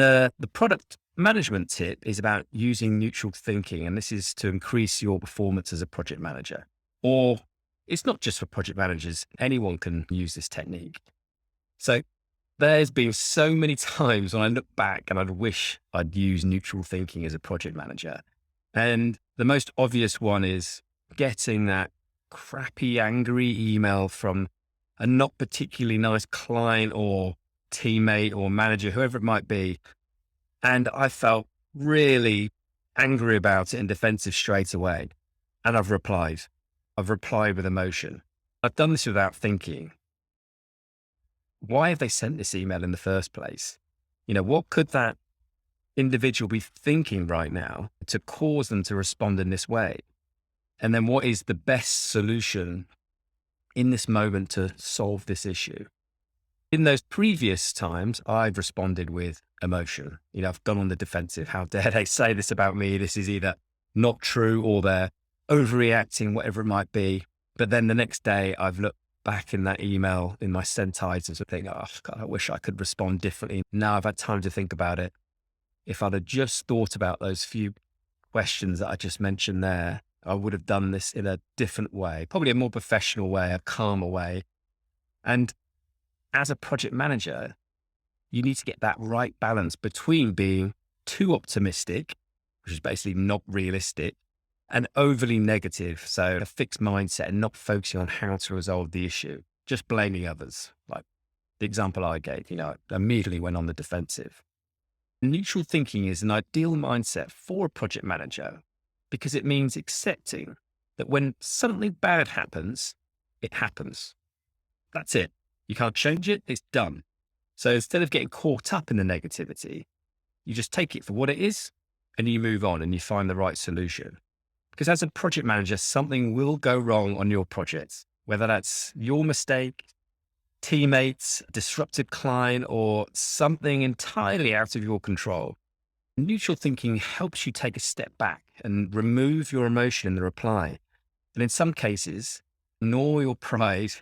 The product management tip is about using neutral thinking, and this is to increase your performance as a project manager. Or it's not just for project managers, anyone can use this technique. So there's been so many times when I look back and I'd wish I'd used neutral thinking as a project manager. And the most obvious one is getting that crappy, angry email from a not particularly nice client or teammate or manager, whoever it might be. And I felt really angry about it and defensive straight away. And I've replied. I've replied with emotion. I've done this without thinking. Why have they sent this email in the first place? What could that individual be thinking right now to cause them to respond in this way? And then what is the best solution in this moment to solve this issue? In those previous times, I've responded with emotion. I've gone on the defensive. How dare they say this about me? This is either not true or they're overreacting, whatever it might be. But then the next day, I've looked back in that email in my sent items and think, oh, God, I wish I could respond differently. Now I've had time to think about it. If I'd have just thought about those few questions that I just mentioned there, I would have done this in a different way, probably a more professional way, a calmer way. And as a project manager, you need to get that right balance between being too optimistic, which is basically not realistic, and overly negative. So a fixed mindset and not focusing on how to resolve the issue, just blaming others. Like the example I gave, immediately went on the defensive. Neutral thinking is an ideal mindset for a project manager because it means accepting that when something bad happens, it happens. That's it. You can't change it. It's done. So instead of getting caught up in the negativity, you just take it for what it is and you move on and you find the right solution. Because as a project manager, something will go wrong on your projects, whether that's your mistake, teammates, disrupted client, or something entirely out of your control. Neutral thinking helps you take a step back and remove your emotion in the reply. And in some cases, ignore your pride,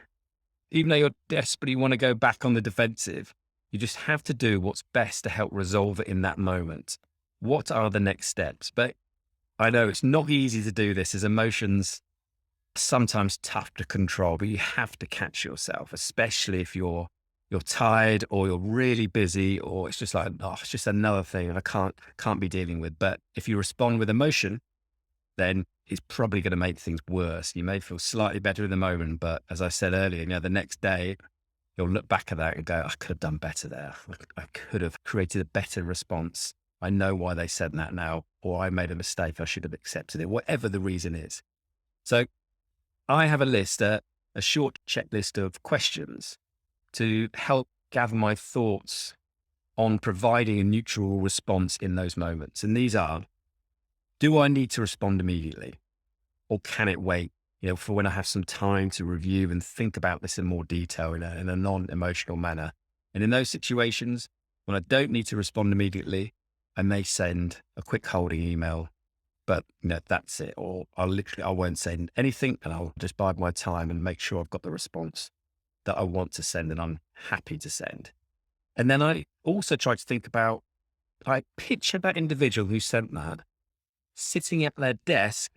even though you desperately want to go back on the defensive. You just have to do what's best to help resolve it in that moment. What are the next steps? But I know it's not easy to do this as emotions are sometimes tough to control, but you have to catch yourself, especially if you're tired or you're really busy, or it's just like, oh, it's just another thing and I can't be dealing with. But if you respond with emotion, then it's probably going to make things worse. You may feel slightly better in the moment, but as I said earlier, the next day you'll look back at that and go, I could have done better there. I could have created a better response. I know why they said that now, or I made a mistake. I should have accepted it, whatever the reason is. So I have a list, a short checklist of questions to help gather my thoughts on providing a neutral response in those moments. And these are, do I need to respond immediately? Or can it wait, for when I have some time to review and think about this in more detail in a non-emotional manner? And in those situations, when I don't need to respond immediately, I may send a quick holding email, but that's it. Or I won't send anything and I'll just bide my time and make sure I've got the response that I want to send and I'm happy to send. And then I also try to think about, I picture that individual who sent that sitting at their desk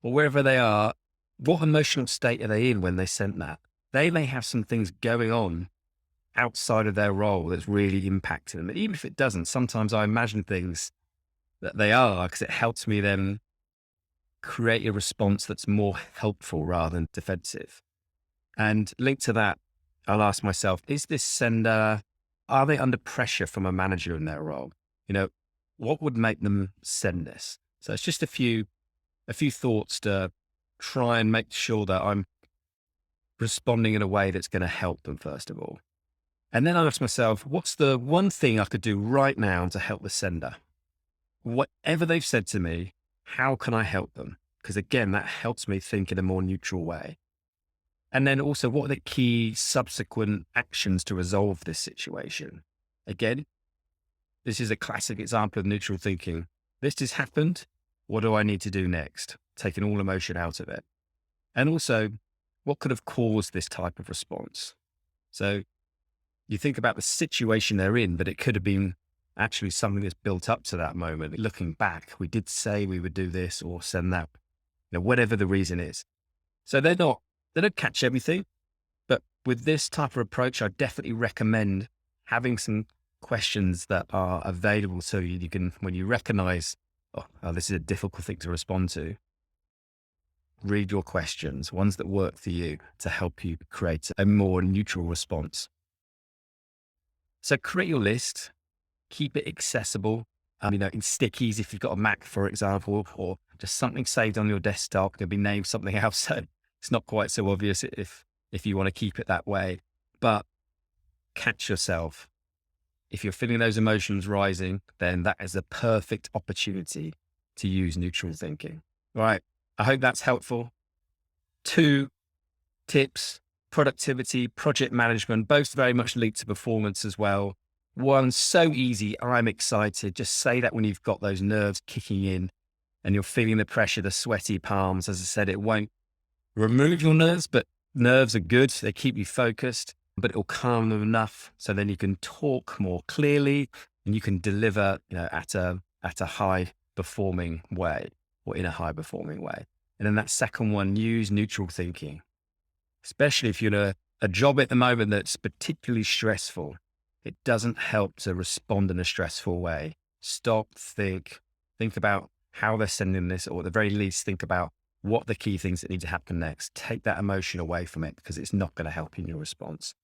or wherever they are. What emotional state are they in when they sent that? They may have some things going on outside of their role that's really impacting them. Even if it doesn't, sometimes I imagine things that they are because it helps me then create a response that's more helpful rather than defensive. And linked to that, I'll ask myself, is this sender, are they under pressure from a manager in their role? What would make them send this? So it's just a few thoughts to try and make sure that I'm responding in a way that's going to help them, first of all. And then I ask myself, what's the one thing I could do right now to help the sender? Whatever they've said to me, how can I help them? Because again, that helps me think in a more neutral way. And then also, what are the key subsequent actions to resolve this situation? Again, this is a classic example of neutral thinking. This has happened. What do I need to do next? Taking all emotion out of it. And also, what could have caused this type of response? So you think about the situation they're in, but it could have been actually something that's built up to that moment. Looking back, we did say we would do this or send that, whatever the reason is. So they don't catch everything, but with this type of approach, I definitely recommend having some questions that are available so you can, when you recognize, this is a difficult thing to respond to, read your questions, ones that work for you to help you create a more neutral response. So create your list, keep it accessible. In stickies, if you've got a Mac, for example, or just something saved on your desktop, it'll be named something else. So it's not quite so obvious if you want to keep it that way. But catch yourself. If you're feeling those emotions rising, then that is a perfect opportunity to use neutral thinking. All right. I hope that's helpful. 2 tips: productivity, project management, both very much linked to performance as well. One, so easy. I'm excited. Just say that when you've got those nerves kicking in and you're feeling the pressure, the sweaty palms. As I said, it won't remove your nerves, but nerves are good. They keep you focused, but it'll calm them enough so then you can talk more clearly and you can deliver, at a high performing way or in a high performing way. And then that second one, use neutral thinking, especially if you're in a job at the moment that's particularly stressful. It doesn't help to respond in a stressful way. Stop, think about how they're sending this, or at the very least, think about what the key things that need to happen next. Take that emotion away from it because it's not going to help in your response.